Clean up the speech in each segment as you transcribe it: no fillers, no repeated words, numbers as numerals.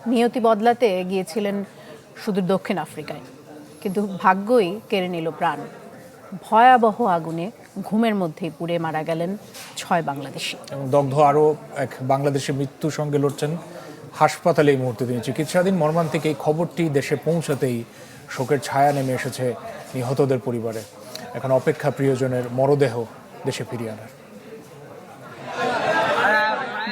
নিয়তি বদলাতে গিয়েছিলেন সুদূর দক্ষিণ আফ্রিকায়, কিন্তু ভাগ্যই কেড়ে নিল প্রাণ। ভয়াবহ আগুনে ঘুমের মধ্যেই পুড়ে মারা গেলেন 6 বাংলাদেশি। এবং দগ্ধ আরও এক বাংলাদেশি মৃত্যুর সঙ্গে লড়ছেন হাসপাতালে। এই মুহূর্তে তিনি চিকিৎসাধীন। মর্মান্তিক এই খবরটি দেশে পৌঁছাতেই শোকের ছায়া নেমে এসেছে নিহতদের পরিবারে। এখন অপেক্ষা প্রিয়জনের মরদেহ দেশে ফিরিয়ে আনার।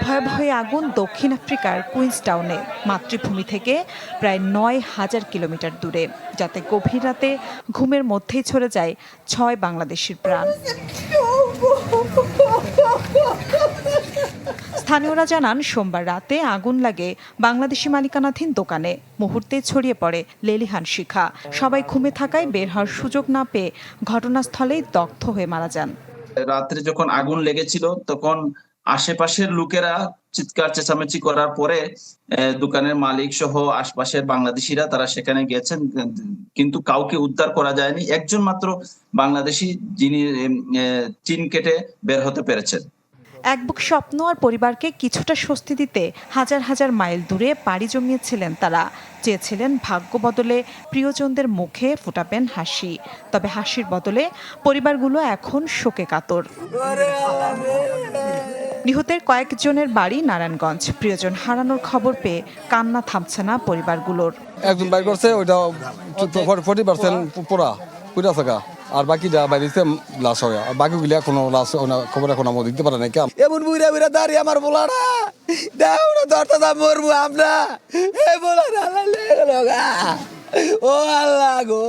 ভয়াবহ আগুন দক্ষিণ আফ্রিকার কুইন্সটাউনে, মাতৃভূমি থেকে প্রায় 9,000 কিলোমিটার দূরে, যাতে গভীর রাতে ঘুমের মধ্যেই ছড়ে যায় 6 বাংলাদেশির প্রাণ। স্থানীয়রা জানান, সোমবার রাতে আগুন লাগে বাংলাদেশি মালিকানাধীন দোকানে। মুহূর্তে ছড়িয়ে পড়ে লেলিহান শিখা। সবাই ঘুমে থাকায় বের হওয়ার সুযোগ না পেয়ে ঘটনাস্থলেই দগ্ধ হয়ে মারা যান। রাত্রে যখন আগুন লেগেছিল তখন আশেপাশের লোকেরা চিৎকার চেঁচামেচি করার পরে দোকানের মালিক সহ আশপাশের বাংলাদেশিরা তারা সেখানে গেছেন, কিন্তু কাউকে উদ্ধার করা যায়নি। একজন মাত্র বাংলাদেশি যিনি টিন কেটে বের হতে পেরেছেন। এক বুক স্বপ্ন আর পরিবারকে কিছুটা স্বস্তি দিতে হাজার হাজার মাইল দূরে পাড়ি জমিয়েছিলেন তারা। চেয়েছিলেন ভাগ্য বদলে প্রিয়জনদের মুখে ফোটাবেন হাসি। তবে হাসির বদলে পরিবারগুলো এখন শোকে কাতর। নিহতের কয়েকজনের বাড়ি নারায়ণগঞ্জ। প্রিয়জন হারানোর খবর পেয়ে কান্না থামছে না পরিবারগুলোর। একজন বাইর করছে, ওইটা 40% পুরা থাকা, আর বাকিটা বাইরেছে লাশ হয়। আর বাকিগুলা কোনো লাশ খবর এখন আমরা দিতে পারে না। কেমন এমন বুড়া বুড়া দাঁড়িয়ে আমার বলা না দাও না, ধরতে মরবো আমরা। ও আল্লাহ গো।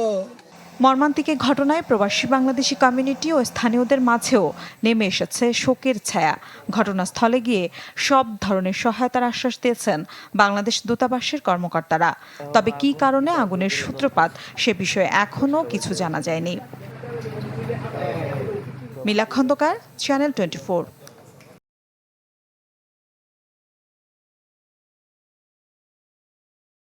মর্মান্তিক ঘটনায় প্রবাসী বাংলাদেশি কমিউনিটি ও স্থানীয়দের মাঝেও নেমে এসেছে শোকের ছায়া। ঘটনাস্থলে গিয়ে সব ধরনের সহায়তার আশ্বাস দিয়েছেন বাংলাদেশ দূতাবাসের কর্মকর্তারা। তবে কী কারণে আগুনের সূত্রপাত সে বিষয়ে এখনও কিছু জানা যায়নি। মিলা খন্দকার, চ্যানেল 24।